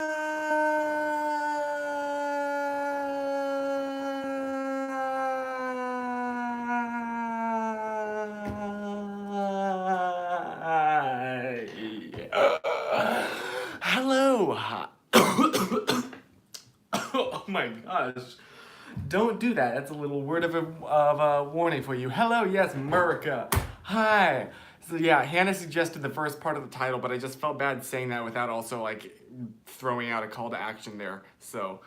Hello. Oh my gosh. Don't do that. That's a little word of a warning for you. Hello, yes, Murica. Hi. So yeah, Hannah suggested the first part of the title, but I just felt bad saying that without also like throwing out a call to action there. So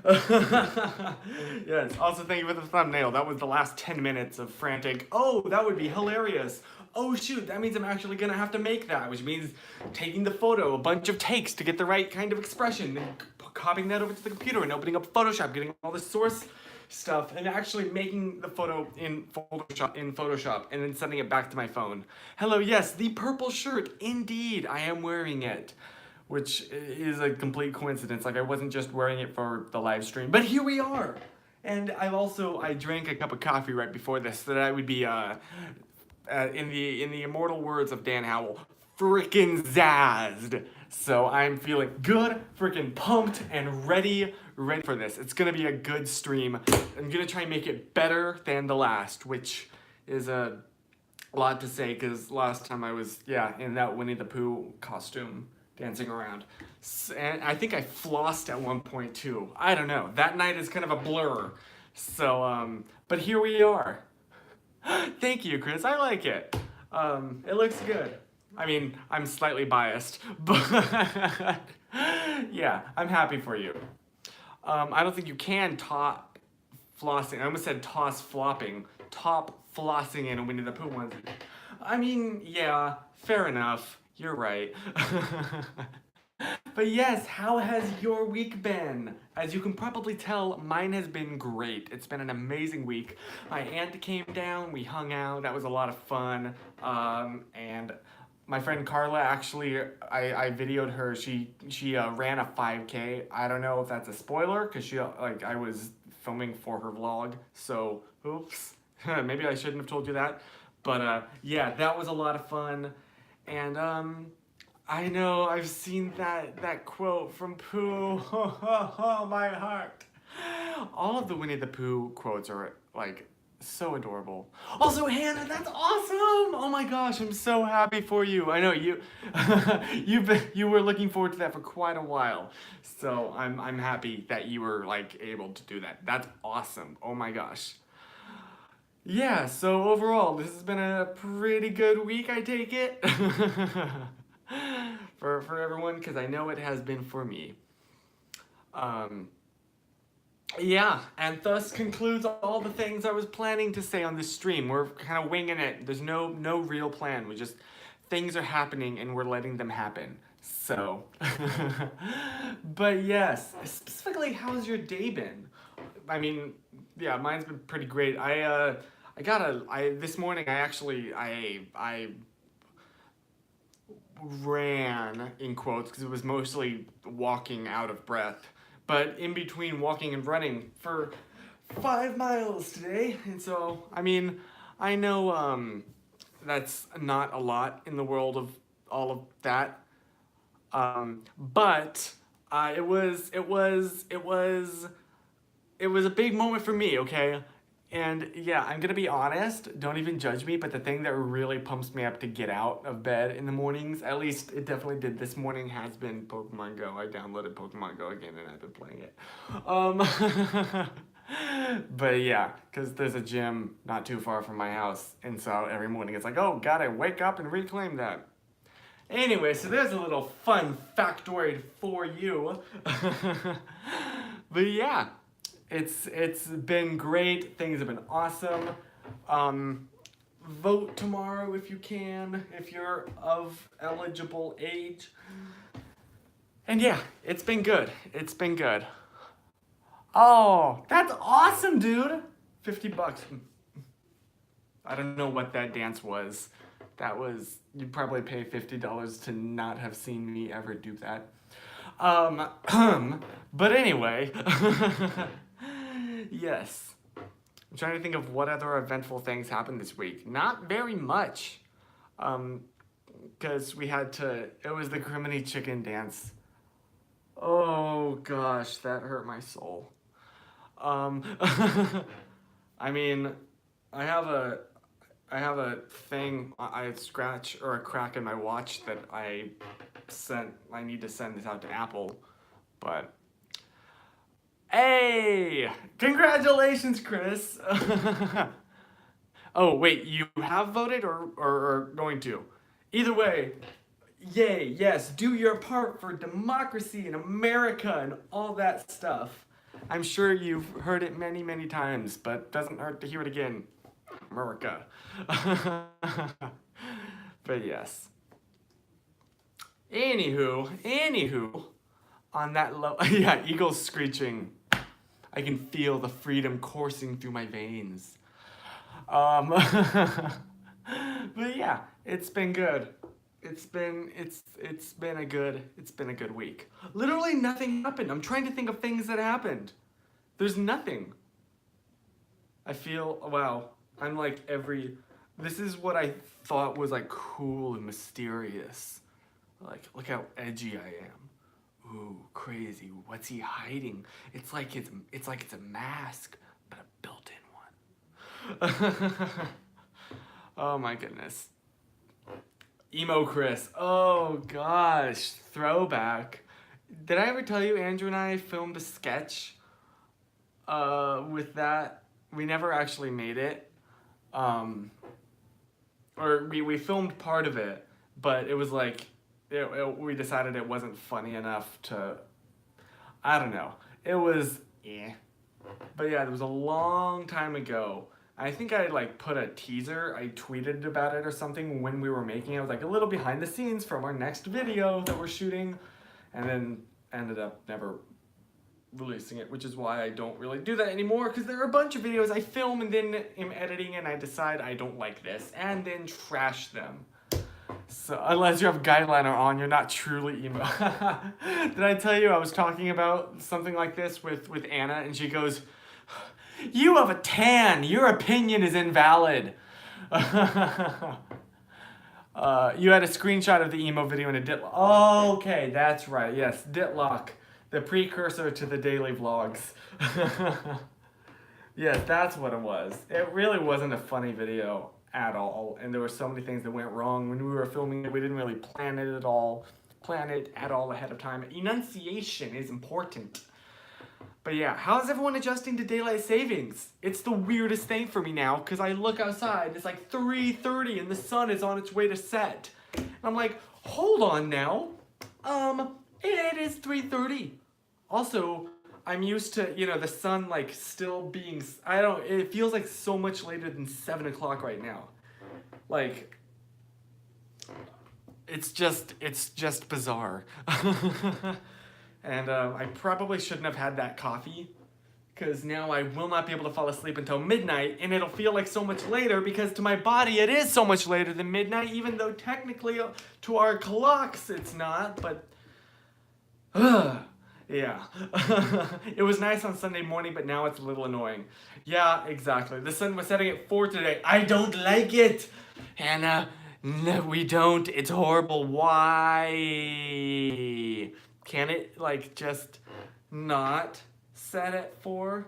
yes. Also, thank you for the thumbnail. That was the last 10 minutes of frantic. Oh, that would be hilarious. Oh shoot, that means I'm actually gonna have to make that, which means taking the photo, a bunch of takes to get the right kind of expression, and copying that over to the computer and opening up Photoshop, getting all the source stuff, and actually making the photo in Photoshop, and then sending it back to my phone. Hello, yes, the purple shirt. Indeed, I am wearing it, which is a complete coincidence. Like I wasn't just wearing it for the live stream, but here we are. And I drank a cup of coffee right before this so that I would be in the immortal words of Dan Howell, freaking zazzed. So I'm feeling good, freaking pumped, and ready for this. It's gonna be a good stream. I'm gonna try and make it better than the last, which is a lot to say because last time I was, in that Winnie the Pooh costume dancing around. And I think I flossed at one point too. I don't know. That night is kind of a blur. So, but here we are. Thank you, Chris. I like it. It looks good. I mean, I'm slightly biased, but yeah, I'm happy for you. I don't think you can top flossing. I almost said toss flopping. Top flossing in a Winnie the Pooh onesie. I mean, yeah, fair enough. You're right. But yes, how has your week been? As you can probably tell, mine has been great. It's been an amazing week. My aunt came down, we hung out, that was a lot of fun. And my friend Carla, actually, I videoed her. She ran a 5K. I don't know if that's a spoiler, because I was filming for her vlog, so oops. Maybe I shouldn't have told you that. But yeah, that was a lot of fun. And I know, I've seen that quote from Pooh. Oh, my heart. All of the Winnie the Pooh quotes are like so adorable. Also, Hannah, that's awesome! Oh my gosh, I'm so happy for you. I know you you were looking forward to that for quite a while. So I'm happy that you were like able to do that. That's awesome. Oh my gosh. Yeah, so overall, this has been a pretty good week, I take it. for everyone, because I know it has been for me. Yeah, and thus concludes all the things I was planning to say on this stream. We're kind of winging it. There's no real plan. We just, things are happening and we're letting them happen. So, but yes, specifically, how's your day been? I mean, yeah, mine's been pretty great. This morning I ran, in quotes, because it was mostly walking out of breath, but in between walking and running for 5 miles today. And so, I mean, I know that's not a lot in the world of all of that, but it was a big moment for me, okay? And yeah, I'm gonna be honest, don't even judge me, but the thing that really pumps me up to get out of bed in the mornings, at least it definitely did this morning, has been Pokemon Go. I downloaded Pokemon Go again and I've been playing it. But yeah, because there's a gym not too far from my house, and so every morning it's like, oh, gotta wake up and reclaim that. Anyway, so there's a little fun factoid for you. But yeah. It's been great. Things have been awesome. Vote tomorrow if you can, if you're of eligible age. And yeah, it's been good. It's been good. Oh, that's awesome, dude. $50. I don't know what that dance was. You'd probably pay $50 to not have seen me ever do that. But anyway. Yes. I'm trying to think of what other eventful things happened this week. Not very much. Because it was the Criminy Chicken Dance. Oh. gosh, that hurt my soul. I mean, I have a thing, I scratch or a crack in my watch that I need to send this out to Apple, but hey, congratulations, Chris. Oh, wait, you have voted or are going to? Either way, yay, yes, do your part for democracy in America and all that stuff. I'm sure you've heard it many, many times, but doesn't hurt to hear it again. America. But yes. Anywho, on that low, yeah, eagles screeching. I can feel the freedom coursing through my veins. But yeah, it's been good. It's been a good week. Literally nothing happened. I'm trying to think of things that happened. There's nothing. I feel, wow, I'm like this is what I thought was like cool and mysterious. Like, look how edgy I am. Ooh, crazy. What's he hiding? It's like it's a mask, but a built-in one. Oh my goodness. Emo Chris. Oh gosh, throwback. Did I ever tell you Andrew and I filmed a sketch with that? We never actually made it. Or we filmed part of it, but it was like we decided it wasn't funny enough to, I don't know. It was But yeah, it was a long time ago. I think I like put a teaser, I tweeted about it or something when we were making it. I was like a little behind the scenes from our next video that we're shooting, and then ended up never releasing it, which is why I don't really do that anymore, because there are a bunch of videos I film and then am editing and I decide I don't like this and then trash them. So unless you have guideliner on, you're not truly emo. Did I tell you I was talking about something like this with Anna, and she goes, "You have a tan. Your opinion is invalid." You had a screenshot of the emo video in a Ditlock. Oh, okay, that's right. Yes, Ditlock, the precursor to the daily vlogs. Yes, that's what it was. It really wasn't a funny video at all, and there were so many things that went wrong when we were filming it. We didn't really plan it at all ahead of time. Enunciation is important. But yeah, how's everyone adjusting to daylight savings? It's the weirdest thing for me now, because I look outside, it's like 3:30 and the sun is on its way to set. And I'm like, hold on now. It is 3:30. Also, I'm used to, the sun like still being, it feels like so much later than 7 o'clock right now. Like, it's just bizarre. And I probably shouldn't have had that coffee, because now I will not be able to fall asleep until midnight, and it'll feel like so much later, because to my body it is so much later than midnight, even though technically to our clocks it's not, but yeah. It was nice on Sunday morning, but now it's a little annoying. Yeah, exactly. The sun was setting at 4 today. I don't like it. Hannah, no, we don't. It's horrible. Why? Can it, like, just not set at 4?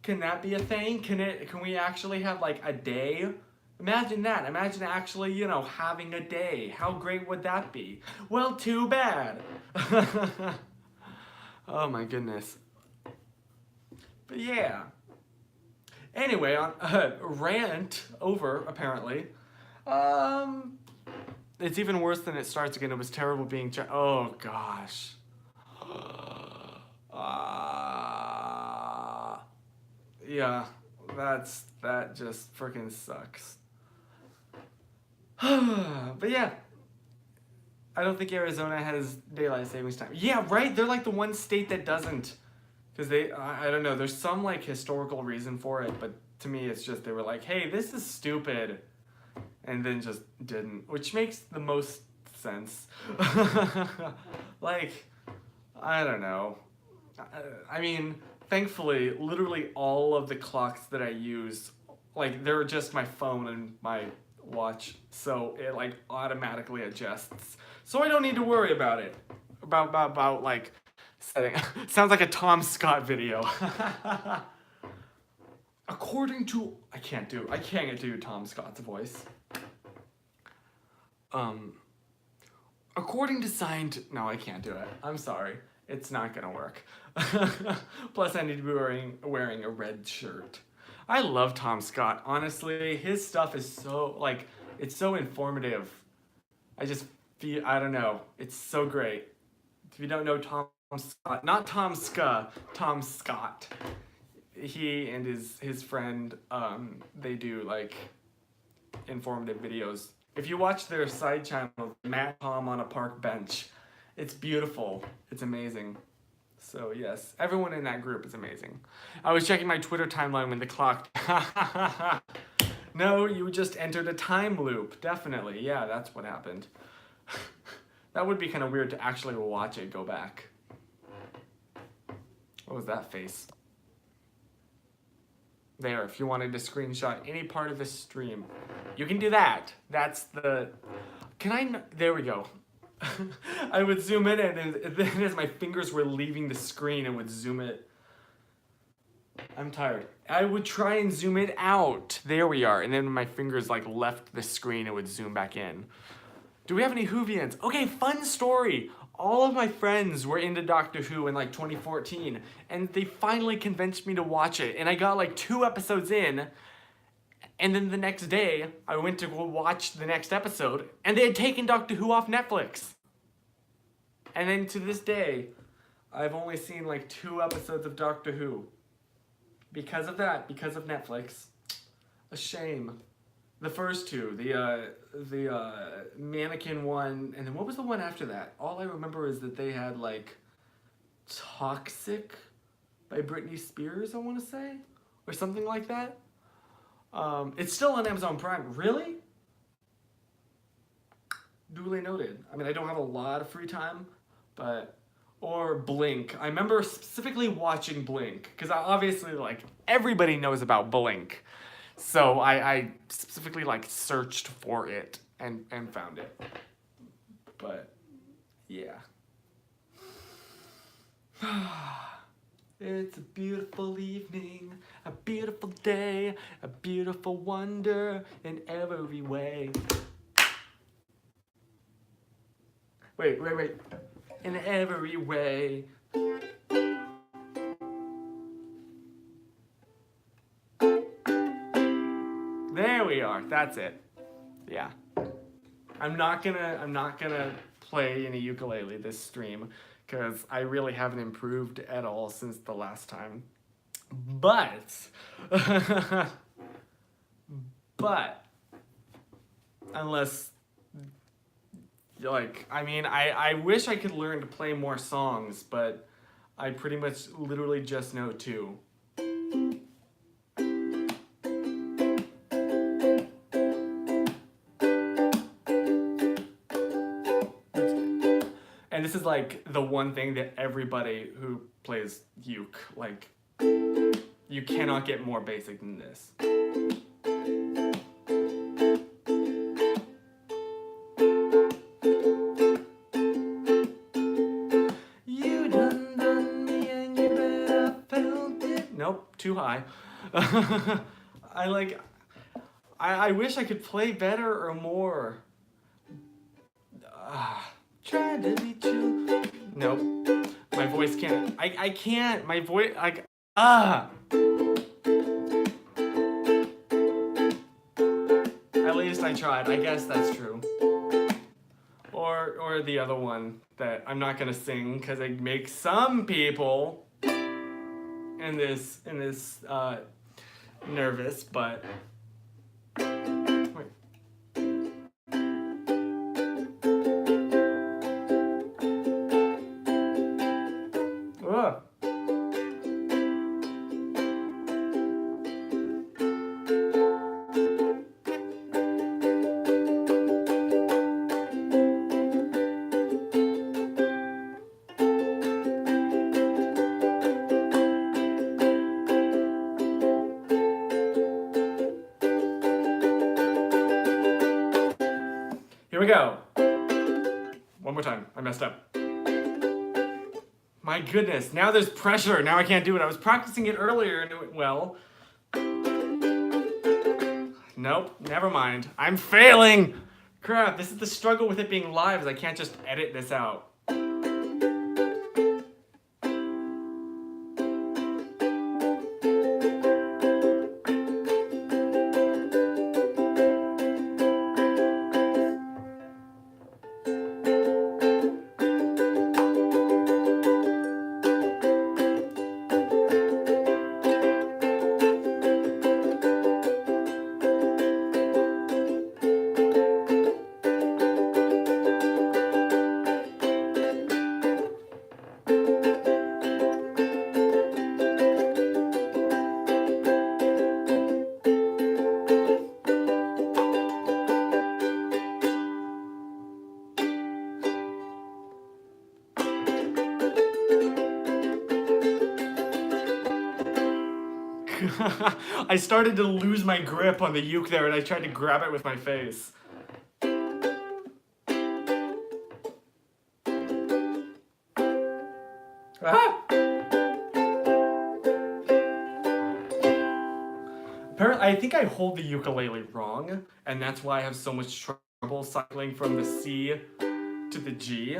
Can that be a thing? Can we actually have, like, a day? Imagine that. Imagine actually, having a day. How great would that be? Well, too bad. Oh my goodness. But yeah. Anyway, on rant over, apparently. It's even worse than it starts again. It was terrible being oh gosh. Yeah, that just freaking sucks. But yeah. I don't think Arizona has daylight savings time. Yeah, right? They're like the one state that doesn't. Because I don't know, there's some like historical reason for it, but to me it's just they were like, hey, this is stupid. And then just didn't, which makes the most sense. Like, I don't know. I mean, thankfully, literally all of the clocks that I use, like, they're just my phone and my watch, so it like automatically adjusts. So I don't need to worry about it. About like setting. Sounds like a Tom Scott video. According to, I can't do Tom Scott's voice. According to no, I can't do it. I'm sorry. It's not gonna work. Plus, I need to be wearing a red shirt. I love Tom Scott. Honestly, his stuff is so, like, it's so informative. I just feel, I don't know. It's so great. If you don't know Tom Scott, not Tom Ska, Tom Scott. He and his friend, they do, like, informative videos. If you watch their side channel, Matt Tom on a Park Bench, it's beautiful. It's amazing. So yes, everyone in that group is amazing. I was checking my Twitter timeline when the clock... No, you just entered a time loop. Definitely. Yeah, that's what happened. That would be kind of weird to actually watch it go back. What was that face? There, if you wanted to screenshot any part of the stream, you can do that. That's the... There we go. I would zoom in, and then as my fingers were leaving the screen, it would zoom it. I'm tired. I would try and zoom it out. There we are. And then when my fingers like left the screen, it would zoom back in. Do we have any Whovians? Okay, fun story. All of my friends were into Doctor Who in like 2014, and they finally convinced me to watch it. And I got like 2 episodes in, and then the next day, I went to go watch the next episode, and they had taken Doctor Who off Netflix. And then to this day, I've only seen like 2 episodes of Doctor Who. Because of that, because of Netflix. A shame. The first 2, the mannequin one, and then what was the one after that? All I remember is that they had like Toxic by Britney Spears, I want to say, or something like that. It's still on Amazon Prime. Really? Duly noted. I mean, I don't have a lot of free time, but... Or Blink. I remember specifically watching Blink, because obviously, like, everybody knows about Blink. So I specifically, like, searched for it and found it. But, yeah. It's a beautiful evening, a beautiful day, a beautiful wonder in every way. Wait. In every way. There we are. That's it. Yeah. I'm not gonna play any ukulele this stream because I really haven't improved at all since the last time. But unless, like, I mean, I wish I could learn to play more songs, but I pretty much literally just know 2. And this is like the one thing that everybody who plays uke, like, you cannot get more basic than this. You done me and you bet I felt it. Nope, too high. I wish I could play better or more. Trying to be true. Nope. My voice can't. I can't. My voice, like, At least I tried. I guess that's true. Or the other one that I'm not gonna sing because it makes some people in this nervous, but wait. Ugh. Here we go. One more time. I messed up. My goodness, now there's pressure. Now I can't do it. I was practicing it earlier and it went well. Nope, never mind. I'm failing! Crap, this is the struggle with it being live, is I can't just edit this out. I started to lose my grip on the uke there and I tried to grab it with my face. Ah! Apparently, I think I hold the ukulele wrong, and that's why I have so much trouble cycling from the C to the G,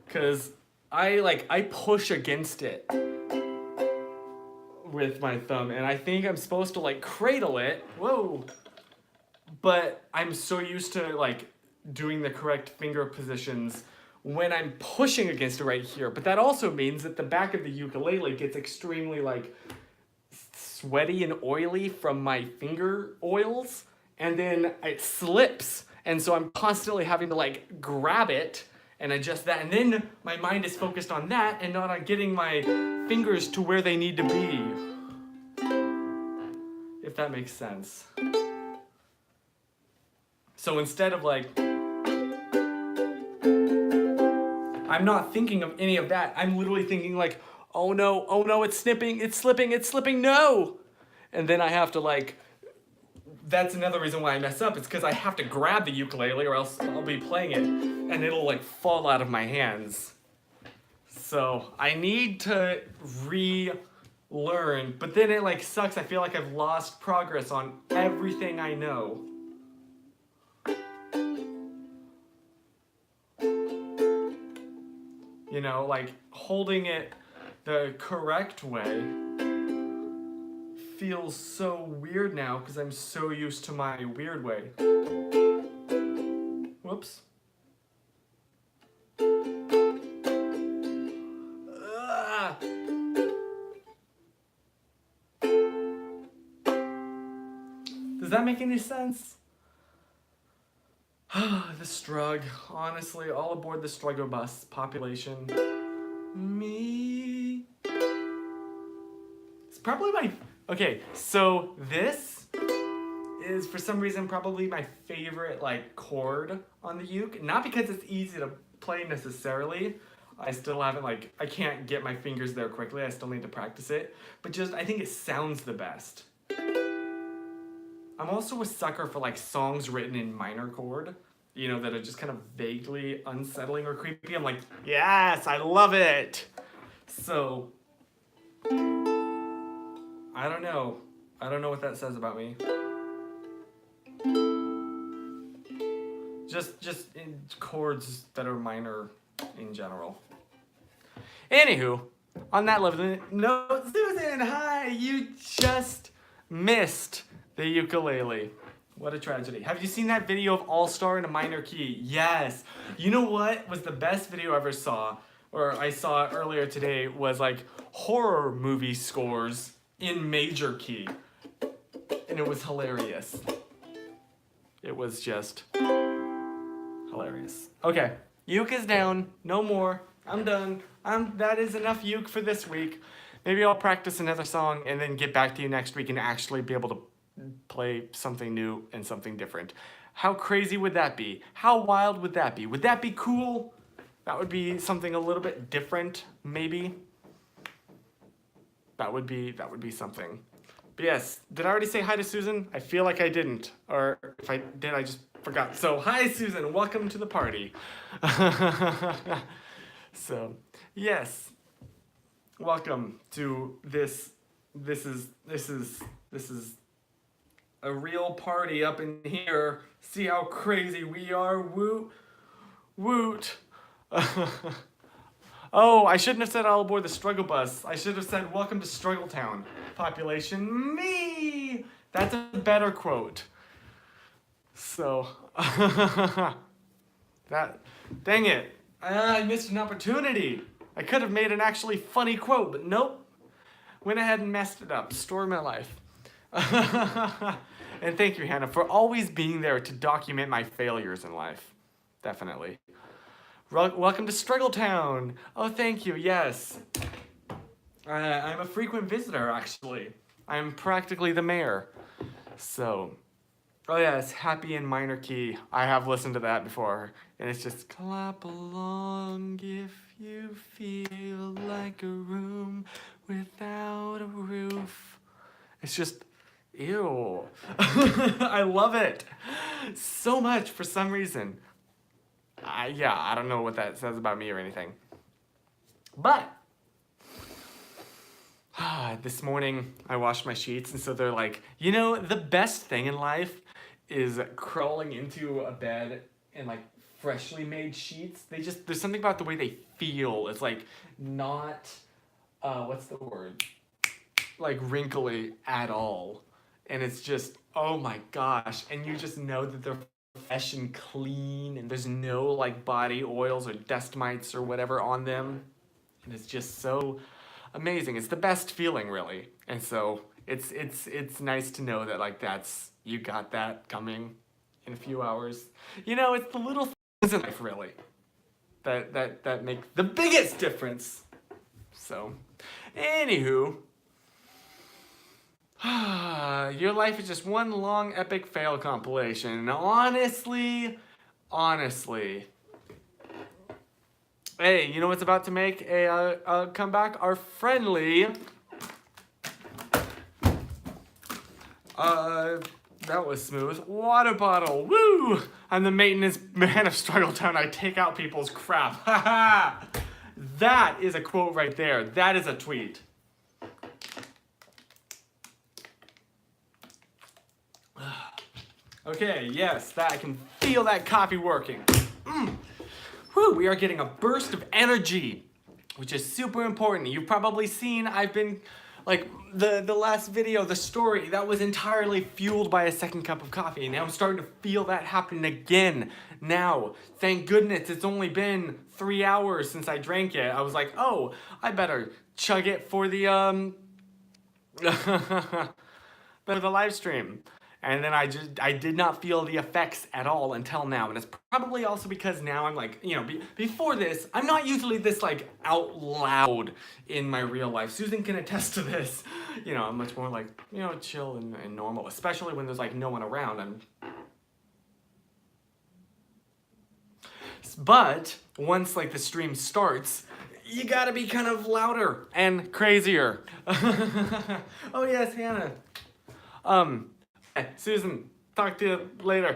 because I push against it with my thumb, and I think I'm supposed to like cradle it. Whoa! But I'm so used to like doing the correct finger positions when I'm pushing against it right here. But that also means that the back of the ukulele gets extremely like sweaty and oily from my finger oils, and then it slips, and so I'm constantly having to like grab it and adjust that, and then my mind is focused on that and not on getting my fingers to where they need to be, if that makes sense. So instead of like, I'm not thinking of any of that. I'm literally thinking like, oh no, it's slipping, no! And then I have to like, that's another reason why I mess up. It's because I have to grab the ukulele or else I'll be playing it and it'll like fall out of my hands. So I need to relearn, but then it like sucks. I feel like I've lost progress on everything I know. You know, like holding it the correct way feels so weird now because I'm so used to my weird way. Whoops. Does that make any sense? The Strug. Honestly, all aboard the struggle bus. Population. Me. It's probably my... Okay, so this is for some reason probably my favorite like chord on the uke. Not because it's easy to play necessarily. I still haven't like, I can't get my fingers there quickly. I still need to practice it. But just, I think it sounds the best. I'm also a sucker for like songs written in minor chord, you know, that are just kind of vaguely unsettling or creepy. I'm like, yes, I love it. So, I don't know. I don't know what that says about me. Just in chords that are minor in general. Anywho, on that level, no, Susan, hi, you just missed the ukulele. What a tragedy. Have you seen that video of All-Star in a minor key? Yes. You know what was the best video I ever saw, or I saw earlier today, was like horror movie scores in major key. And it was hilarious. It was just hilarious. Okay, uke is down. No more. I'm done. That is enough uke for this week. Maybe I'll practice another song and then get back to you next week and actually be able to play something new and something different. How crazy would that be? How wild would that be? Would that be cool? That would be something a little bit different, maybe. That would be something. But yes, did I already say hi to Susan? I feel like I didn't. Or if I did, I just forgot. So, hi Susan, welcome to the party. So, yes. welcome to this. This is a real party up in here. See how crazy we are. Woot, woot. Oh, I shouldn't have said all aboard the struggle bus. I should have said welcome to Struggletown. Population me. That's a better quote. So, that, dang it. I missed an opportunity. I could have made an actually funny quote, but nope. Went ahead and messed it up. Story of my life. And thank you, Hannah, for always being there to document my failures in life. Definitely. Welcome to Struggletown. Oh, thank you. Yes. I'm a frequent visitor, actually. I'm practically the mayor. So, oh yes, Happy in minor key. I have listened to that before. And it's just, clap along if you feel like a room without a roof. It's just, ew. I love it so much for some reason. Yeah, I don't know what that says about me or anything. But this morning I washed my sheets, and so they're like, you know, the best thing in life is crawling into a bed and like freshly made sheets. There's something about the way they feel. It's like not, what's the word? Like wrinkly at all. And it's just, oh my gosh. And you just know that they're fresh and clean, and there's no like body oils or dust mites or whatever on them. And it's just so amazing. It's the best feeling, really. And so it's nice to know that like you got that coming in a few hours. You know, it's the little things in life really that make the biggest difference. So, anywho, your life is just one long epic fail compilation. And honestly, hey, you know what's about to make a comeback? Our friendly, that was smooth, water bottle. Woo! I'm the maintenance man of Struggletown. I take out people's crap. Ha! That is a quote right there. That is a tweet. Okay, yes, I can feel that coffee working. Whew, we are getting a burst of energy, which is super important. You've probably seen I've been, like, the last video, the story, that was entirely fueled by a second cup of coffee. And now I'm starting to feel that happening again now. Thank goodness it's only been 3 hours since I drank it. I was like, oh, I better chug it for the, for the live stream. And then I did not feel the effects at all until now. And it's probably also because now I'm like, you know, before this, I'm not usually this like out loud in my real life. Susan can attest to this. You know, I'm much more like, you know, chill and normal, especially when there's like no one around. But once like the stream starts, you gotta be kind of louder and crazier. Oh yes, Hannah. Susan, talk to you later.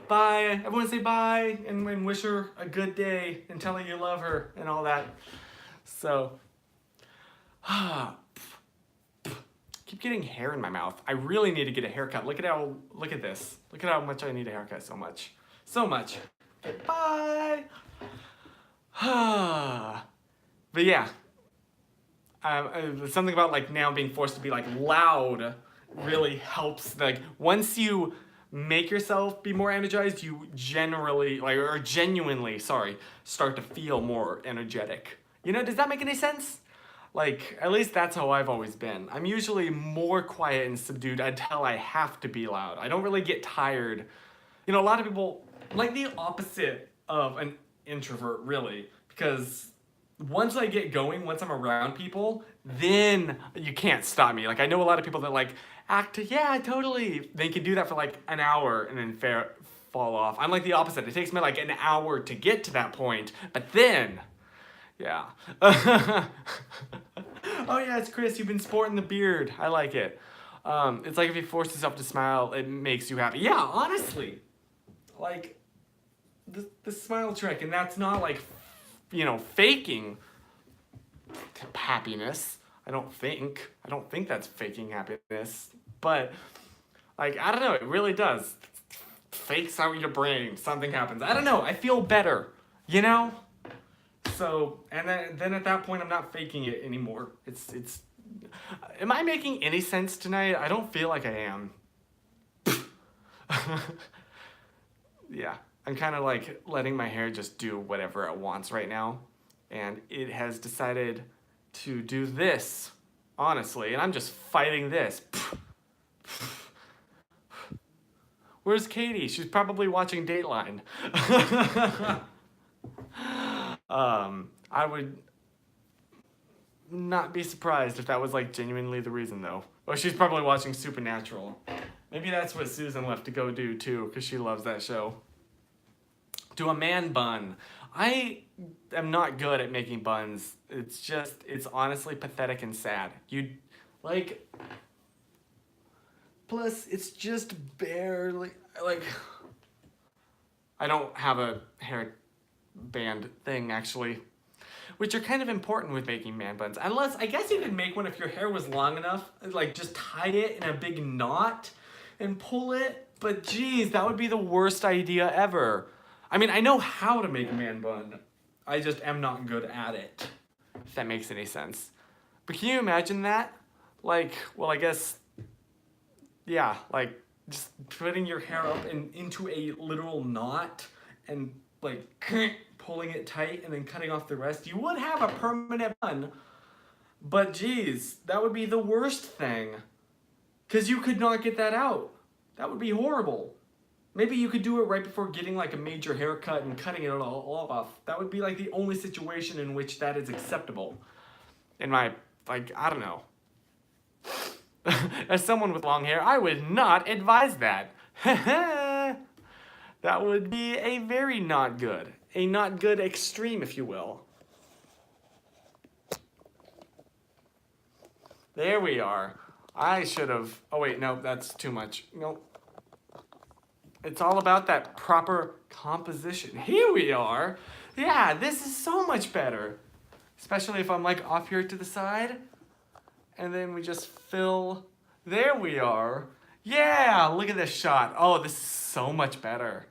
Bye. Everyone say bye and wish her a good day and tell her you love her and all that. So, keep getting hair in my mouth. I really need to get a haircut. Look at this. Look at how much I need a haircut so much. So much. Okay, bye. But yeah. Something about like now being forced to be like loud really helps. Like once you make yourself be more energized, you genuinely start to feel more energetic. You know, does that make any sense? Like, at least that's how I've always been. I'm usually more quiet and subdued until I have to be loud. I don't really get tired. You know, a lot of people like the opposite of an introvert, really, because once I get going, once I'm around people, then you can't stop me. Like, I know a lot of people that like yeah, totally. They can do that for like an hour and then fall off. I'm like the opposite. It takes me like an hour to get to that point, but then, yeah. Oh yeah, it's Chris. You've been sporting the beard. I like it. It's like if you force yourself to smile, it makes you happy. Yeah, honestly, like the smile trick, and that's not like, you know, faking happiness. I don't think that's faking happiness. But, like, I don't know, it really does. Fakes out your brain, something happens. I don't know, I feel better, you know? So, and then at that point, I'm not faking it anymore. It's, am I making any sense tonight? I don't feel like I am. Yeah, I'm kind of like letting my hair just do whatever it wants right now. And it has decided to do this, honestly, and I'm just fighting this. Where's Katie? She's probably watching Dateline. I would not be surprised if that was like genuinely the reason though. Oh, she's probably watching Supernatural. Maybe that's what Susan left to go do too, because she loves that show. Do a man bun. I am not good at making buns. It's honestly pathetic and sad. Plus it's just barely, like, I don't have a hair band thing actually, which are kind of important with making man buns. Unless, I guess you could make one if your hair was long enough, like just tie it in a big knot and pull it, but geez, that would be the worst idea ever. I mean, I know how to make a man bun, I just am not good at it, if that makes any sense. But can you imagine that? Like, well, I guess, yeah, like just putting your hair up into a literal knot and like pulling it tight and then cutting off the rest. You would have a permanent bun, but geez, that would be the worst thing, because you could not get that out. That would be horrible. Maybe you could do it right before getting like a major haircut and cutting it all off. That would be like the only situation in which that is acceptable. In my, like, I don't know. As someone with long hair, I would not advise that. That would be a very not good. A not good extreme, if you will. There we are. I should have, oh wait, no, that's too much. Nope. It's all about that proper composition. Here we are. Yeah, this is so much better. Especially if I'm like off here to the side. And then we just fill. There we are. Yeah, look at this shot. Oh, this is so much better.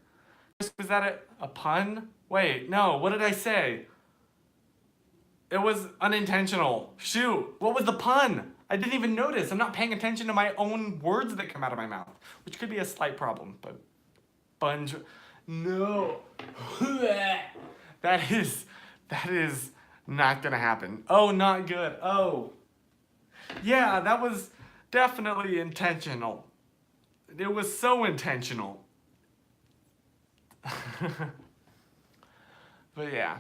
Was that a pun? Wait, no, what did I say? It was unintentional. Shoot, what was the pun? I didn't even notice. I'm not paying attention to my own words that come out of my mouth, which could be a slight problem, but no. That is not gonna happen. Oh, not good. Oh. Yeah, that was definitely intentional. It was so intentional. But yeah.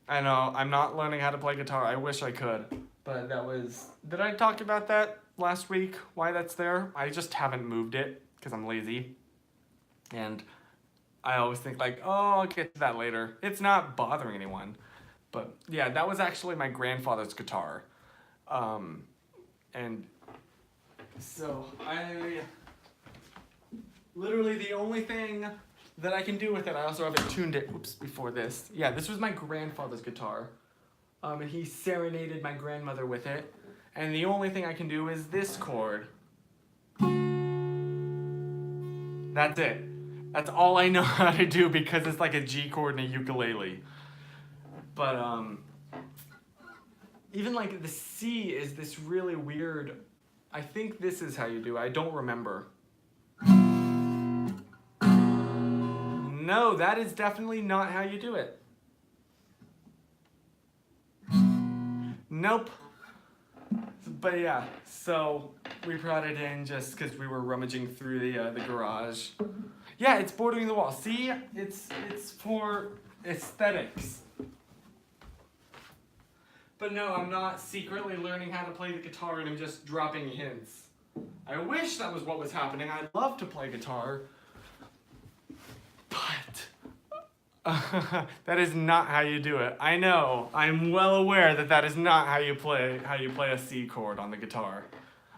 I know, I'm not learning how to play guitar. I wish I could. But that was... Did I talk about that last week? Why that's there? I just haven't moved it because I'm lazy. And I always think like, oh, I'll get to that later. It's not bothering anyone. But yeah, that was actually my grandfather's guitar. And so literally the only thing that I can do with it, I also haven't tuned it, before this. Yeah, this was my grandfather's guitar. And he serenaded my grandmother with it. And the only thing I can do is this chord. That's it. That's all I know how to do because it's like a G chord in a ukulele. But even like the C is this really weird, I think this is how you do it. I don't remember. No, that is definitely not how you do it. Nope. But yeah, so we brought it in just because we were rummaging through the garage. Yeah, it's bordering the wall. See, it's for aesthetics. But no, I'm not secretly learning how to play the guitar and I'm just dropping hints. I wish that was what was happening. I'd love to play guitar. But that is not how you do it. I know. I'm well aware that that is not how you play a C chord on the guitar.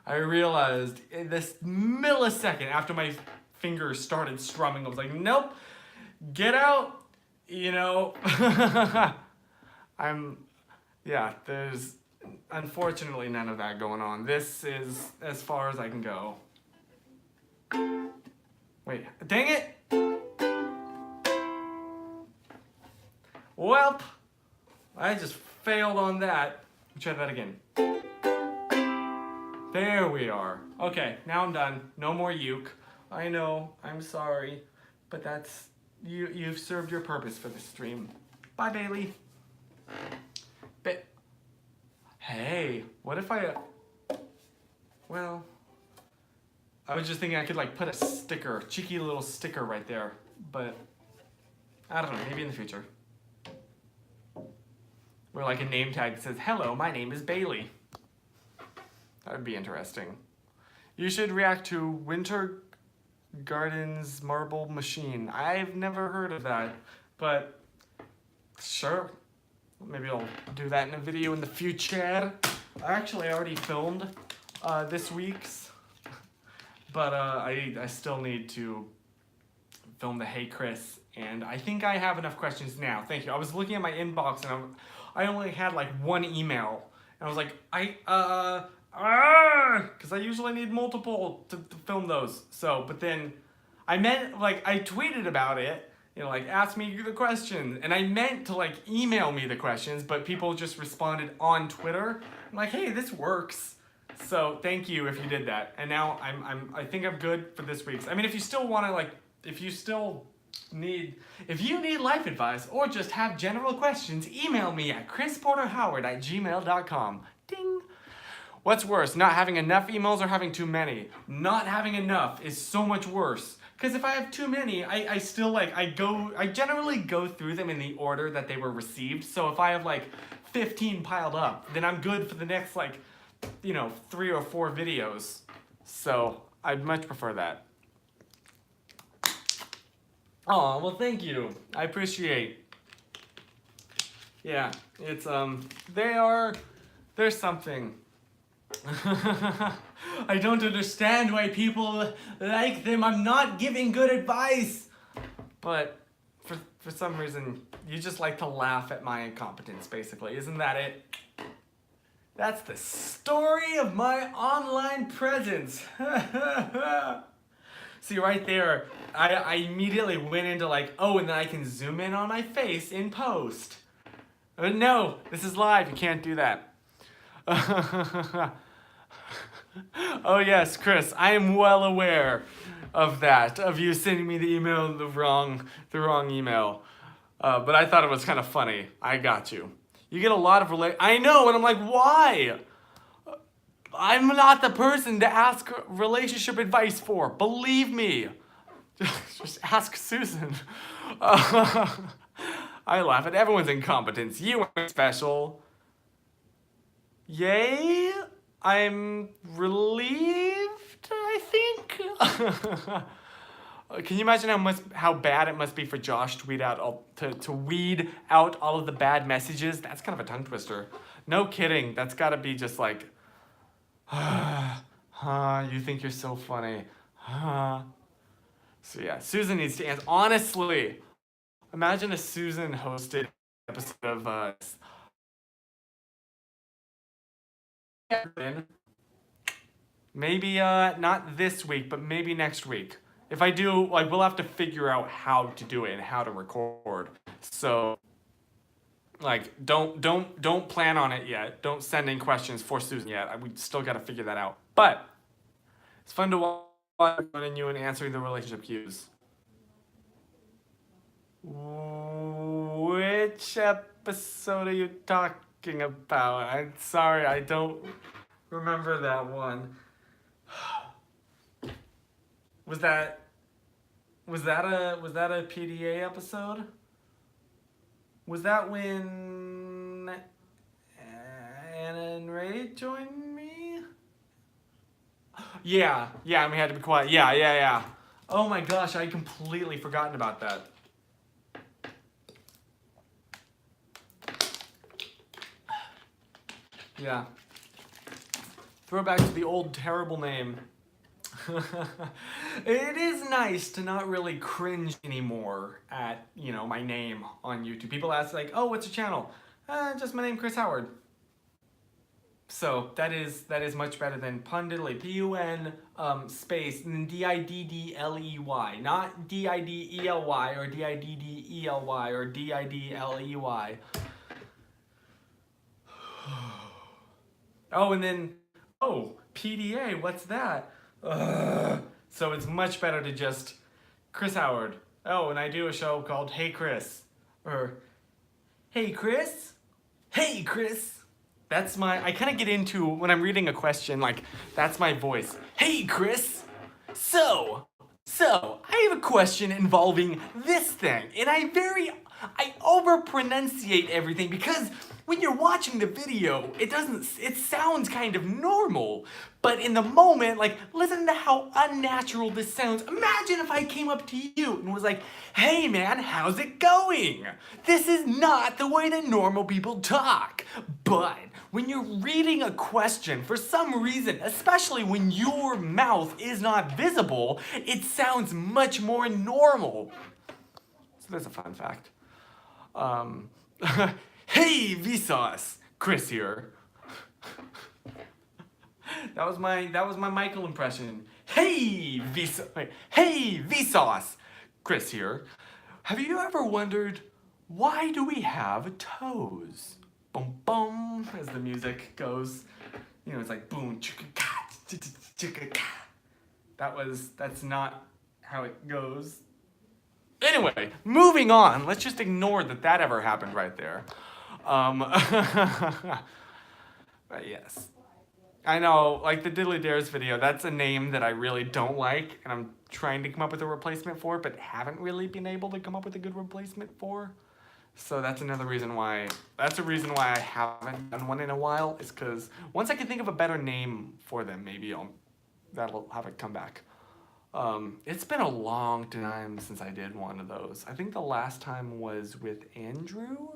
I realized in this millisecond after my fingers started strumming, I was like, nope, get out. You know, Yeah, there's unfortunately none of that going on. This is as far as I can go. Wait, dang it! Welp, I just failed on that. Try that again. There we are. Okay, now I'm done. No more uke. I know, I'm sorry, but that's, you've served your purpose for the stream. Bye, Bailey. Hey, what if well, I was just thinking I could like put a sticker, cheeky little sticker right there, but I don't know, maybe in the future. Where like a name tag that says, hello, my name is Bailey. That would be interesting. You should react to Winter Gardens Marble Machine. I've never heard of that, but sure. Maybe I'll do that in a video in the future. I already filmed this week's, but I still need to film the Hey Chris, and I think I have enough questions now. Thank you. I was looking at my inbox and I only had like one email, and I was like, because I usually need multiple to film those. So, but then I meant, like, I tweeted about it, you know, like, ask me the question, and I meant to, like, email me the questions, but people just responded on Twitter. I'm like, hey, this works. So thank you if you did that. And now I think I'm good for this week's. I mean, if you still want to, like, if you need life advice or just have general questions, email me at chrisporterhoward@gmail.com. Ding. What's worse, not having enough emails or having too many? Not having enough is so much worse. Because if I have too many, I still like, I generally go through them in the order that they were received. So if I have like 15 piled up, then I'm good for the next like, 3 or 4 videos. So I'd much prefer that. Oh, well, thank you. I appreciate. Yeah, it's, there's something. I don't understand why people like them. I'm not giving good advice. But for some reason, you just like to laugh at my incompetence, basically. Isn't that it? That's the story of my online presence. See, right there, I immediately went into like, oh, and then I can zoom in on my face in post. But no, this is live. You can't do that. Oh yes, Chris, I am well aware of that, of you sending me the email, the wrong email. But I thought it was kind of funny. I got you. You get a lot of I know, and I'm like, why? I'm not the person to ask relationship advice for. Believe me. Just ask Susan. I laugh at everyone's incompetence. You aren't special. Yay? I'm relieved, I think. Can you imagine how bad it must be for Josh to weed out all of the bad messages? That's kind of a tongue twister. No kidding. That's got to be just like, you think you're so funny. So yeah, Susan needs to answer. Honestly, imagine if Susan hosted an episode of maybe not this week, but maybe next week. If I do, like, we'll have to figure out how to do it and how to record. So, like, don't plan on it yet. Don't send in questions for Susan yet. We still got to figure that out. But it's fun to watch you and answering the relationship cues. Which episode are you talking about? I'm sorry, I don't remember that one. Was that a PDA episode? Was that when Anna and Ray joined me? Yeah, we had to be quiet. Yeah. Oh my gosh, I had completely forgotten about that. Yeah. Throwback to the old terrible name. It is nice to not really cringe anymore at, my name on YouTube. People ask like, oh, what's your channel? Just my name, Chris Howard. So that is much better than Pundiddley, P-U-N space and then D-I-D-D-L-E-Y, not D-I-D-E-L-Y or D-I-D-D-E-L-Y or D-I-D-L-E-Y. Oh, and then, oh, PDA, what's that? So it's much better to just Chris Howard. Oh, and I do a show called Hey Chris, or Hey Chris, Hey Chris. That's my, I kind of get into, when I'm reading a question, like, that's my voice. Hey Chris, so, I have a question involving this thing, and I over-pronunciate everything because when you're watching the video, it sounds kind of normal, but in the moment, like, listen to how unnatural this sounds. Imagine if I came up to you and was like, hey man, how's it going? This is not the way that normal people talk, but when you're reading a question, for some reason, especially when your mouth is not visible, it sounds much more normal. So there's a fun fact. Hey Vsauce, Chris here. That was my Michael impression. Hey Vsauce, Chris here. Have you ever wondered, why do we have toes? Boom, boom, as the music goes. You know, it's like boom, chicka-ka, chicka-ka. That's not how it goes. Anyway, moving on. Let's just ignore that ever happened right there. But yes. I know, like the Diddly Dares video, that's a name that I really don't like, and I'm trying to come up with a replacement for, but haven't really been able to come up with a good replacement for. So that's a reason why I haven't done one in a while, is because once I can think of a better name for them, maybe that'll have it come back. It's been a long time since I did one of those. I think the last time was with Andrew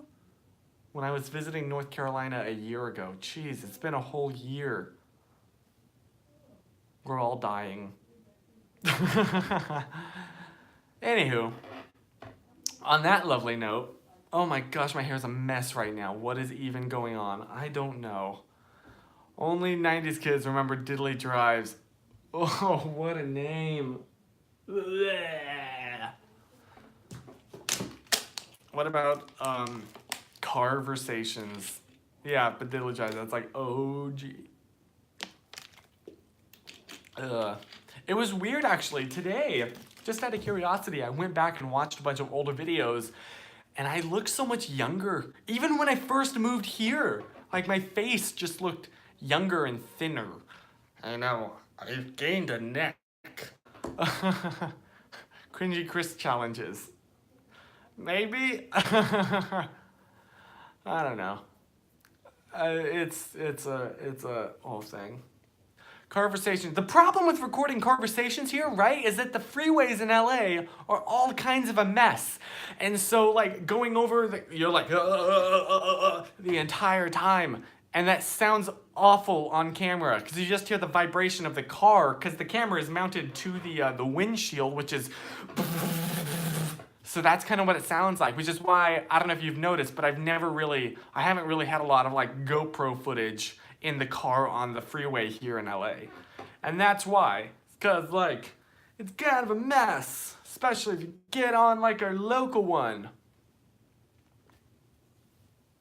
when I was visiting North Carolina a year ago. Jeez, it's been a whole year. We're all dying. Anywho, on that lovely note, oh my gosh, my hair's a mess right now. What is even going on? I don't know. Only 90s kids remember Diddly Drives. Oh, what a name. Blech. What about Carversations? Yeah, but Diddly Drives, that's like OG. It was weird actually. Today, just out of curiosity, I went back and watched a bunch of older videos, and I looked so much younger. Even when I first moved here, like my face just looked younger and thinner. I know, I've gained a neck. Cringy Chris challenges. Maybe? I don't know. It's a whole thing. Conversations. The problem with recording conversations here, right, is that the freeways in LA are all kinds of a mess. And so, like, going over, you're like, the entire time. And that sounds awful on camera, because you just hear the vibration of the car, because the camera is mounted to the windshield, which is... So that's kind of what it sounds like, which is why, I don't know if you've noticed, but I haven't really had a lot of, like, GoPro footage in the car on the freeway here in LA. And that's why. Because, like, it's kind of a mess. Especially if you get on, like, our local one.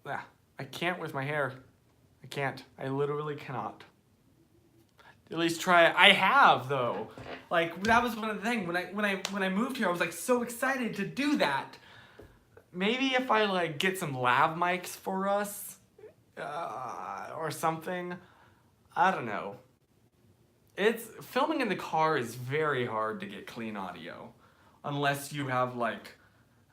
Ah, I can't with my hair. I can't. I literally cannot. At least try it. I have, though. Like, that was one of the things. When I moved here, I was, like, so excited to do that. Maybe if I, like, get some lav mics for us, or something. I don't know. Filming in the car is very hard to get clean audio. Unless you have, like,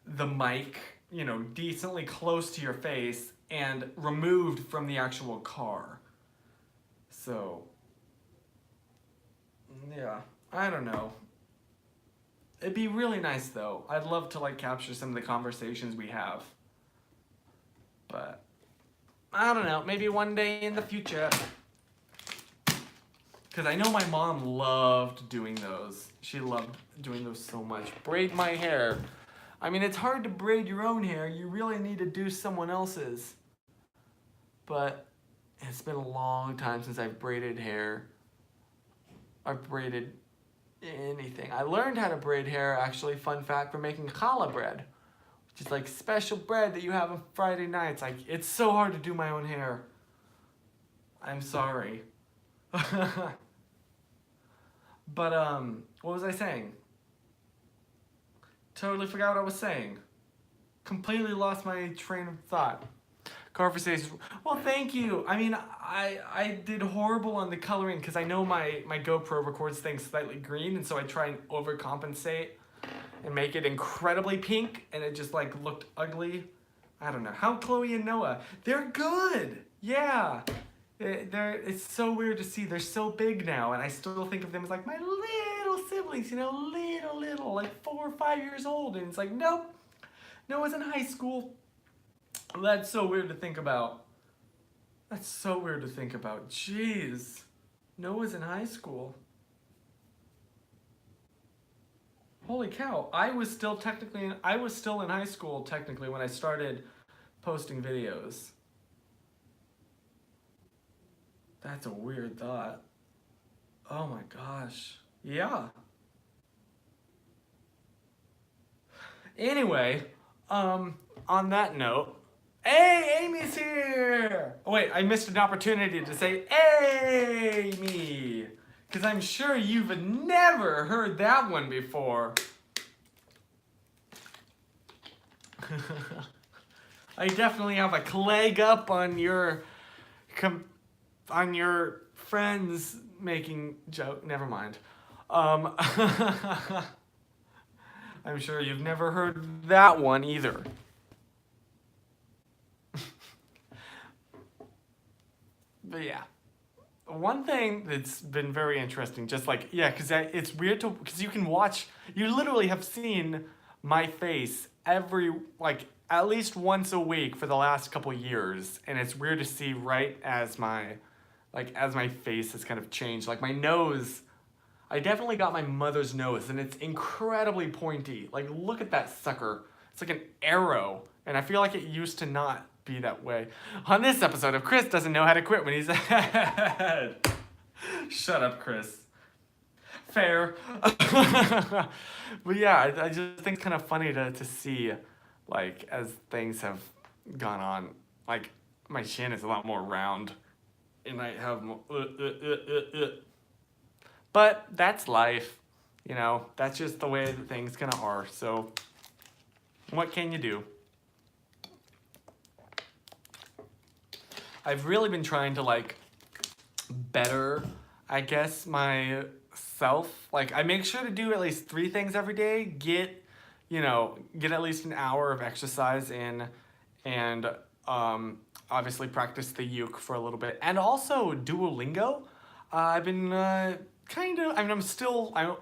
the mic, you know, decently close to your face and removed from the actual car. So, yeah, I don't know. It'd be really nice, though. I'd love to, like, capture some of the conversations we have. But I don't know, maybe one day in the future. Because I know my mom loved doing those. She loved doing those so much. Braid my hair. I mean, it's hard to braid your own hair. You really need to do someone else's. but it's been a long time since I've braided hair. I've braided anything. I learned how to braid hair, actually, fun fact, from making challah bread, which is like special bread that you have on Friday nights. Like, it's so hard to do my own hair. I'm sorry. But, what was I saying? Totally forgot what I was saying. Completely lost my train of thought. Carver says, well, thank you. I mean, I did horrible on the coloring because I know my GoPro records things slightly green, and so I try and overcompensate and make it incredibly pink, and it just like looked ugly. I don't know. How Chloe and Noah? They're good. Yeah. It's so weird to see. They're so big now, and I still think of them as like my little siblings, you know, little, like 4 or 5 years old, and it's like, nope. Noah's in high school. That's so weird to think about. That's so weird to think about. Jeez. Noah's in high school. Holy cow. I was still in high school technically when I started posting videos. That's a weird thought. Oh my gosh. Yeah. Anyway, on that note, hey, Amy's here! Oh wait, I missed an opportunity to say Amy! Because I'm sure you've never heard that one before. I definitely have a leg up on your friends making joke. Never mind. I'm sure you've never heard that one either. But yeah, one thing that's been very interesting, just like, yeah, because it's weird because you can watch, you literally have seen my face at least once a week for the last couple years, and it's weird to see right as my face has kind of changed. Like my nose, I definitely got my mother's nose, and it's incredibly pointy. Like, look at that sucker. It's like an arrow, and I feel like it used to not be that way. On this episode of Chris Doesn't Know How to Quit When He's Ahead. Shut up, Chris. Fair. But yeah, I just think it's kind of funny to see, like, as things have gone on, like, my chin is a lot more round, and I have more, But that's life, you know, that's just the way that things kind of are, so what can you do? I've really been trying to, like, better, I guess, myself. Like, I make sure to do at least 3 things every day, get at least an hour of exercise in, and obviously practice the uke for a little bit, and also Duolingo. I've been I'm still, I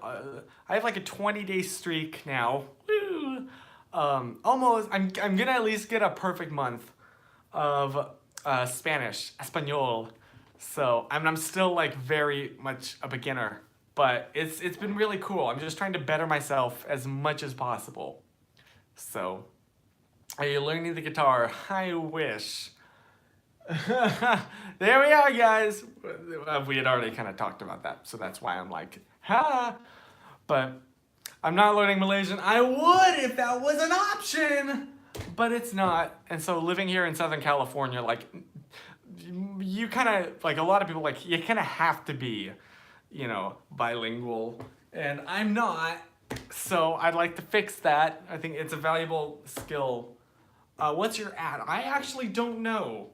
have like a 20-day streak now. Woo! Almost, I'm gonna at least get a perfect month of Spanish, Espanol. So, I'm still like very much a beginner, but it's been really cool. I'm just trying to better myself as much as possible. So, are you learning the guitar? I wish. There we are, guys. We had already kind of talked about that, so that's why I'm like, ha. But I'm not learning Malaysian. I would if that was an option, but it's not. And so living here in Southern California, like, you kind of, like, a lot of people, like, you kind of have to be, you know, bilingual, and I'm not. So I'd like to fix that. I think it's a valuable skill. What's your ad? I actually don't know.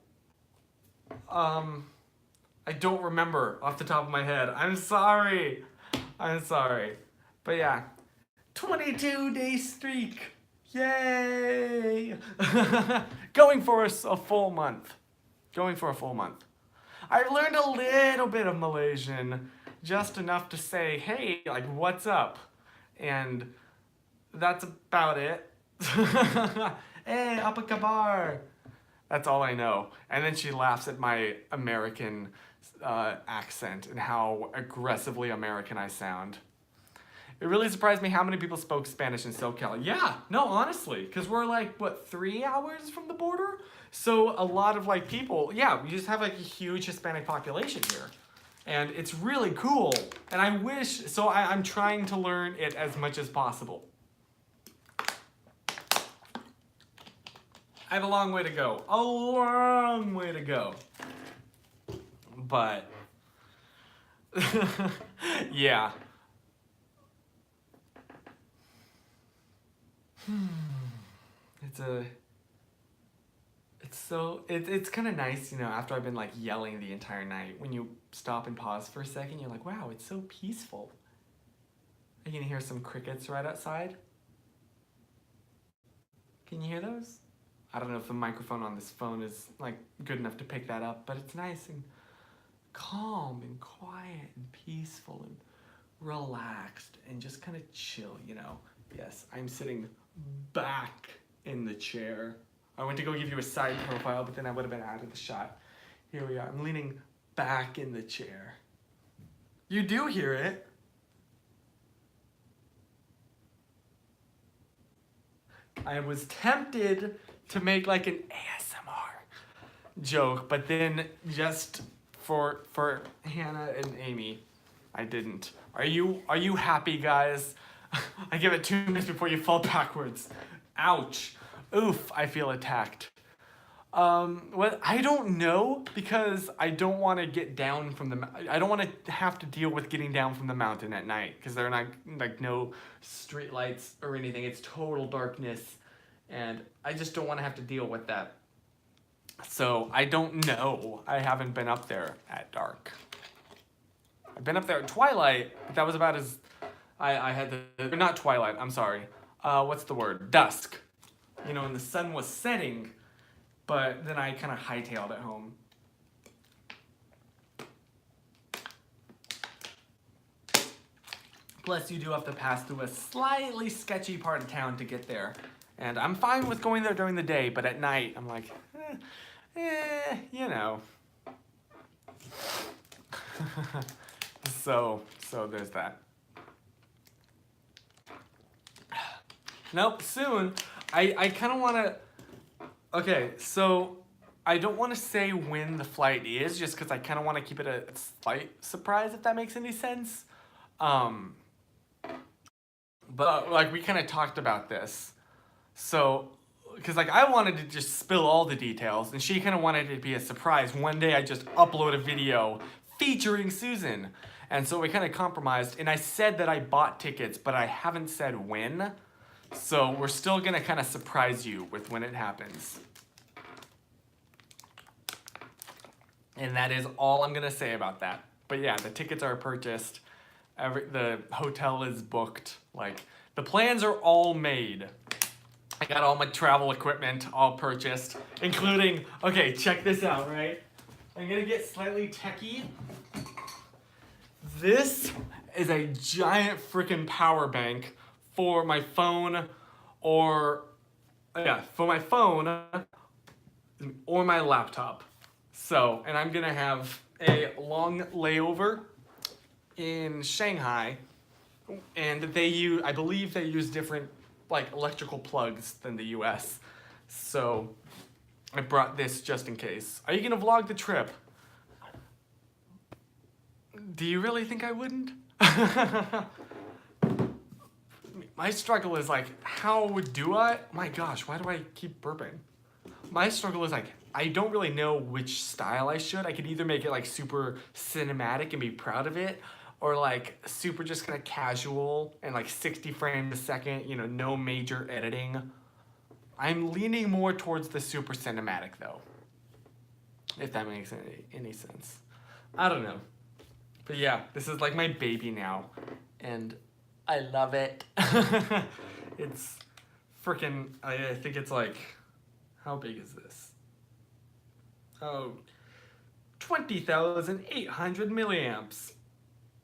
I don't remember off the top of my head. I'm sorry. But yeah, 22-day streak. Yay! Going for a full month. I've learned a little bit of Malaysian, just enough to say, hey, like, what's up? And that's about it. Hey, apa kabar? That's all I know. And then she laughs at my American accent and how aggressively American I sound. It really surprised me how many people spoke Spanish in SoCal. Yeah, no, honestly, because we're like, what, 3 hours from the border? So a lot of like people, yeah, we just have like a huge Hispanic population here. And it's really cool. And I wish, so I'm trying to learn it as much as possible. I have a long way to go. A long way to go. But, yeah. It's kind of nice, you know, after I've been like yelling the entire night, when you stop and pause for a second, you're like, wow, it's so peaceful. You can hear some crickets right outside. Can you hear those? I don't know if the microphone on this phone is like good enough to pick that up, but it's nice and calm and quiet and peaceful and relaxed and just kind of chill, you know. Yes, I'm sitting back in the chair. I went to go give you a side profile, but then I would have been out of the shot. Here we are. I'm leaning back in the chair. You do hear it. I was tempted to make like an ASMR joke, but then just for Hannah and Amy, I didn't. Are you happy, guys? I give it 2 minutes before you fall backwards. Ouch. Oof, I feel attacked. Well, I don't know, because I don't want to get down from the, I don't want to have to deal with getting down from the mountain at night, because there are not, like, no street lights or anything. It's total darkness, and I just don't want to have to deal with that. So, I don't know. I haven't been up there at dark. I've been up there at twilight, but that was about as, I had the, not twilight, I'm sorry. What's the word? Dusk. You know, and the sun was setting, but then I kind of hightailed it home. Plus, you do have to pass through a slightly sketchy part of town to get there. And I'm fine with going there during the day, but at night, I'm like, you know. So there's that. Nope, soon. I kind of want to, okay, so I don't want to say when the flight is, just because I kind of want to keep it a slight surprise, if that makes any sense. But like we kind of talked about this. So, because like I wanted to just spill all the details, and she kind of wanted it to be a surprise. One day I just upload a video featuring Susan. And so we kind of compromised, and I said that I bought tickets, but I haven't said when. So we're still gonna kind of surprise you with when it happens. And that is all I'm gonna say about that. But yeah, the tickets are purchased. The hotel is booked. Like, the plans are all made. I got all my travel equipment all purchased, including, okay, check this out, right? I'm gonna get slightly techie. This is a giant freaking power bank for my phone or my laptop. So, and I'm gonna have a long layover in Shanghai, and I believe they use different like electrical plugs than the US. So I brought this just in case. Are you gonna vlog the trip? Do you really think I wouldn't? My struggle is like, how do I? My gosh, why do I keep burping? My struggle is like, I don't really know which style I should. I could either make it like super cinematic and be proud of it, or like super just kind of casual and like 60 frames a second, you know, no major editing. I'm leaning more towards the super cinematic though, if that makes any sense. I don't know. But yeah, this is like my baby now, and I love it. It's freaking, I think it's like, how big is this? Oh, 20,800 milliamps.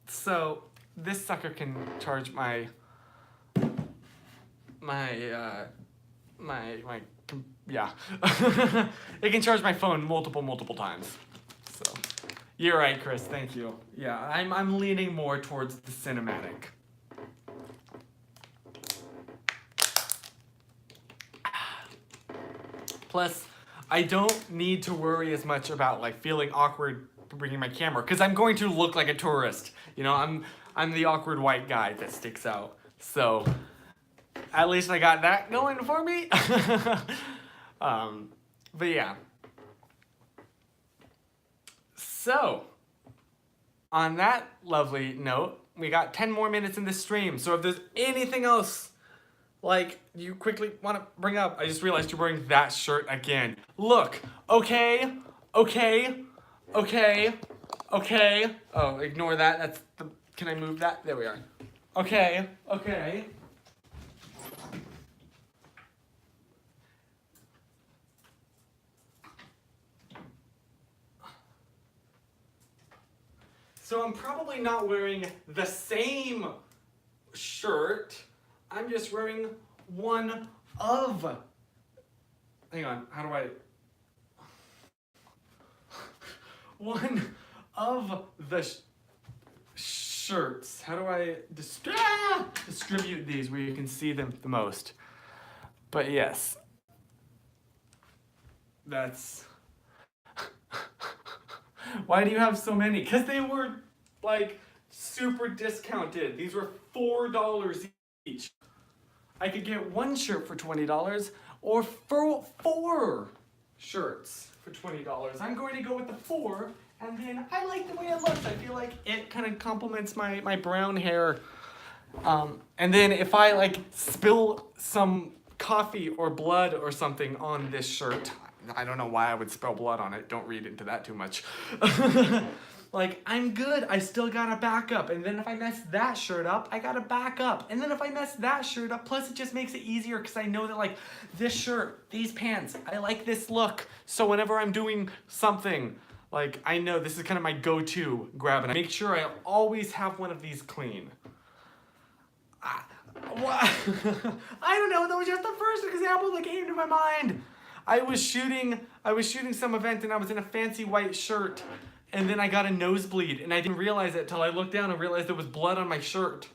So this sucker can charge yeah. It can charge my phone multiple times. So you're right, Chris, thank you. Yeah, I'm leaning more towards the cinematic. Plus, I don't need to worry as much about like feeling awkward bringing my camera because I'm going to look like a tourist. You know, I'm the awkward white guy that sticks out. So at least I got that going for me. But yeah. So on that lovely note, we got 10 more minutes in this stream. So if there's anything else like you quickly want to bring up, I just realized you're wearing that shirt again. Look, okay. Oh, ignore that. That's the, can I move that? There we are. Okay. So I'm probably not wearing the same shirt. I'm just wearing one of. Hang on, how do I? One of the shirts. How do I distribute these where you can see them the most? But yes, that's. Why do you have so many? Because they were like super discounted. These were $4 each. I could get one shirt for $20 or four shirts for $20. I'm going to go with the 4, and then I like the way it looks. I feel like it kind of complements my brown hair. And then if I like spill some coffee or blood or something on this shirt, I don't know why I would spill blood on it. Don't read into that too much. Like, I'm good. I still got a backup. And then if I mess that shirt up, I got a backup. And then if I mess that shirt up, plus it just makes it easier because I know that, like, this shirt, these pants, I like this look. So whenever I'm doing something, like, I know this is kind of my go-to grab. And I make sure I always have one of these clean. I don't know. That was just the first example that came to my mind. I was shooting some event and I was in a fancy white shirt, and then I got a nosebleed and I didn't realize it till I looked down and realized there was blood on my shirt.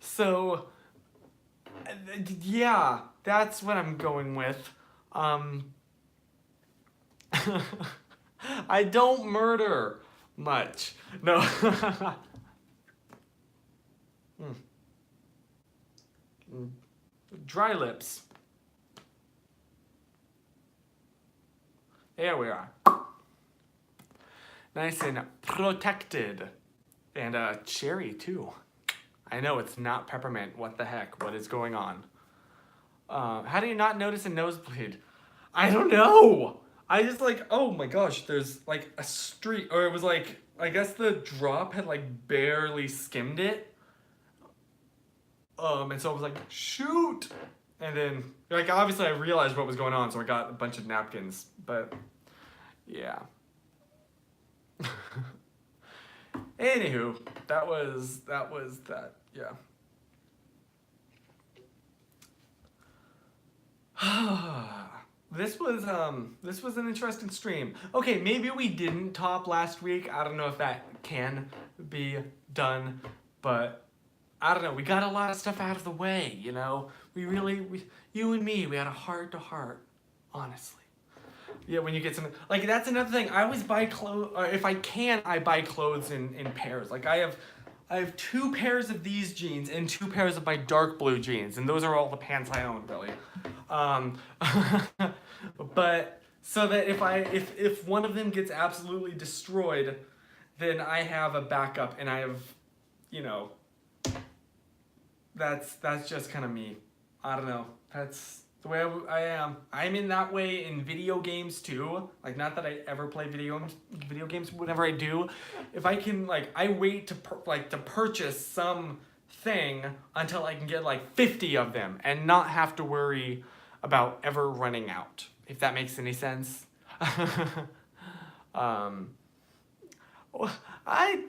So yeah, that's what I'm going with. I don't murder much. No. Dry lips. There we are. Nice and protected. And cherry too. I know it's not peppermint. What the heck? What is going on? How do you not notice a nosebleed? I don't know. I just like, oh my gosh, there's like a streak, or it was like, I guess the drop had like barely skimmed it. And so I was like, shoot. And then, like, obviously I realized what was going on, so I got a bunch of napkins, but yeah. Anywho, that was that, yeah. This was an interesting stream. Okay, maybe we didn't top last week. I don't know if that can be done, but I don't know. We got a lot of stuff out of the way, you know. You and me, we had a heart-to-heart, honestly. Yeah, when you get some, like, that's another thing. I always buy clothes, or if I can, I buy clothes in pairs. Like, I have 2 pairs of these jeans and 2 pairs of my dark blue jeans, and those are all the pants I own, really. But so that if one of them gets absolutely destroyed, then I have a backup, and I have, you know, that's just kind of me. I don't know. That's the way I am. I'm in that way in video games too. Like, not that I ever play video games. Whenever I do, if I can, like, I wait to purchase some thing until I can get like 50 of them and not have to worry about ever running out. If that makes any sense. I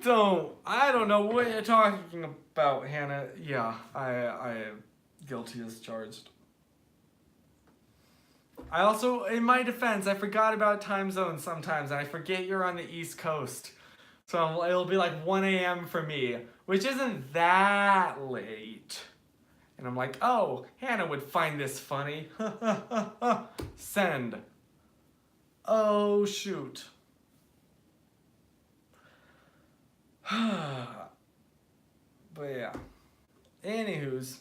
don't know what you're talking about, Hannah. Yeah, I am guilty as charged. I also, in my defense, I forgot about time zones sometimes, and I forget you're on the East Coast. So it'll be like 1 a.m. for me, which isn't that late. And I'm like, oh, Hannah would find this funny. Send. Oh, shoot. But yeah. Anywho.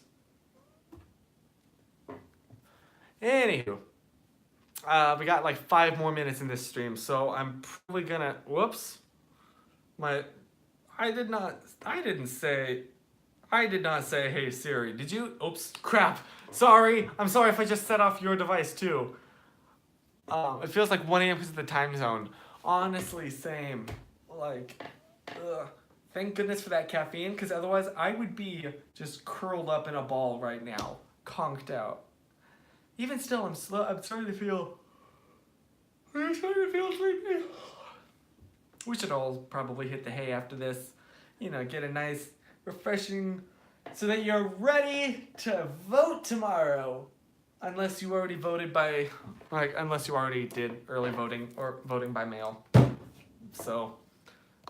We got like 5 more minutes in this stream, so I'm probably gonna. Whoops. I did not say. I did not say, hey Siri. Did you? Oops. Crap. Sorry. I'm sorry if I just set off your device too. It feels like 1 a.m. because of the time zone. Honestly, same. Like, ugh. Thank goodness for that caffeine, because otherwise I would be just curled up in a ball right now, conked out. Even still, I'm starting to feel sleepy. We should all probably hit the hay after this. You know, get a nice, refreshing, so that you're ready to vote tomorrow. Unless you already voted by, unless you already did early voting or voting by mail. So,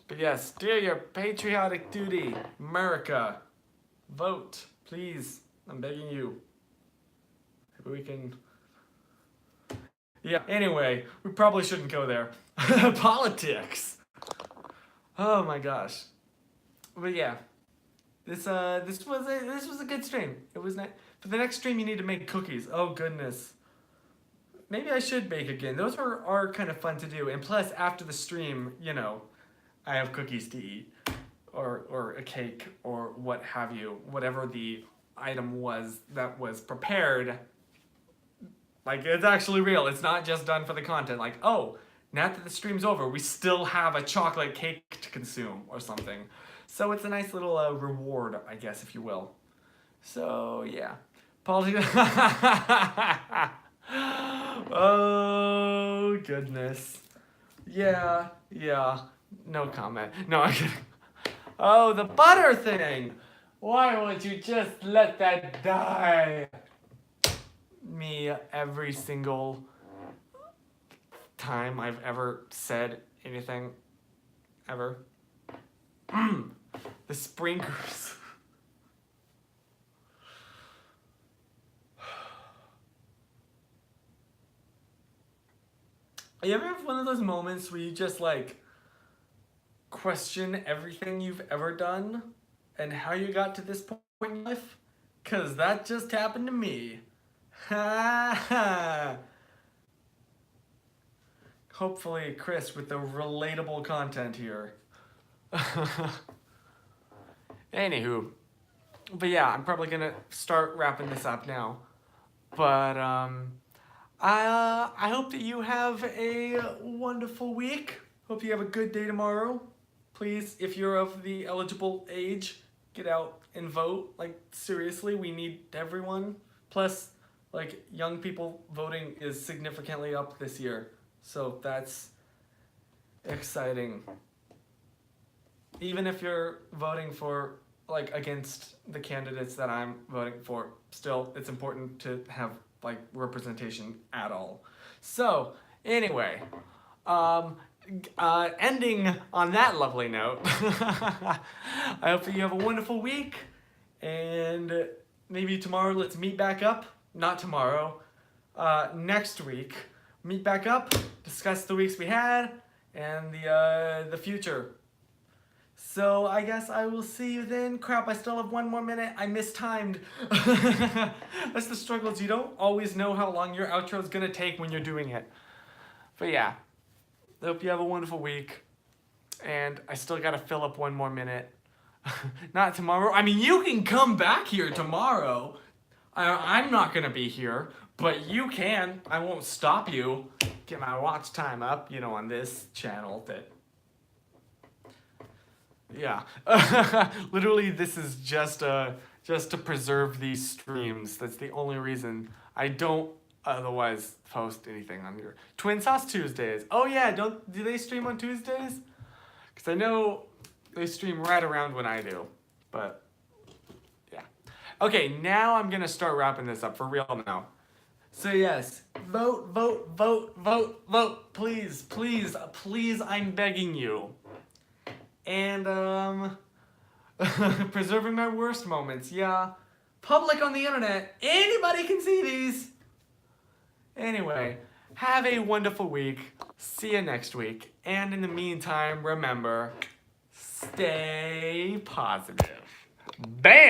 but yes, do your patriotic duty. America, vote, please. I'm begging you. Maybe we can. Yeah, anyway, we probably shouldn't go there. Politics. Oh my gosh. But yeah. This was a good stream. It was nice. For the next stream you need to make cookies. Oh goodness. Maybe I should bake again. Those are kind of fun to do. And plus after the stream, you know, I have cookies to eat. Or a cake or what have you. Whatever the item was that was prepared. Like, it's actually real. It's not just done for the content. Like, oh, now that the stream's over, we still have a chocolate cake to consume or something. So it's a nice little reward, I guess, if you will. So, yeah. Politics. Oh, goodness. Yeah. No comment. No, I'm kidding. Oh, the butter thing. Why won't you just let that die? Me every single time I've ever said anything ever. The sprinklers. You ever have one of those moments where you just like question everything you've ever done and how you got to this point in life? 'Cause that just happened to me. Hopefully, Chris, with the relatable content here. Anywho, but yeah, I'm probably gonna start wrapping this up now. But I hope that you have a wonderful week. Hope you have a good day tomorrow. Please, if you're of the eligible age, get out and vote. Like, seriously, we need everyone. Plus, like, young people voting is significantly up this year. So that's exciting. Even if you're voting for, like, against the candidates that I'm voting for, still, it's important to have, like, representation at all. So, anyway, ending on that lovely note, I hope that you have a wonderful week, and maybe tomorrow let's meet back up. Not tomorrow, next week. Meet back up, discuss the weeks we had, and the future. So I guess I will see you then. Crap, I still have 1 more minute. I mistimed. That's the struggles. You don't always know how long your outro is gonna take when you're doing it. But yeah, I hope you have a wonderful week. And I still gotta fill up 1 more minute. Not tomorrow. I mean, you can come back here tomorrow. I'm not gonna be here, but you can. I won't stop you. Get my watch time up, you know, on this channel that. Yeah. Literally, this is just to preserve these streams. That's the only reason I don't otherwise post anything on your Twin Sauce Tuesdays. Oh yeah, do they stream on Tuesdays? Because I know they stream right around when I do, but. Okay, now I'm gonna start wrapping this up for real now. So yes, vote, please, I'm begging you. And preserving my worst moments, yeah. Public on the internet, anybody can see these. Anyway, Have a wonderful week. See you next week. And in the meantime, remember, stay positive. Bam!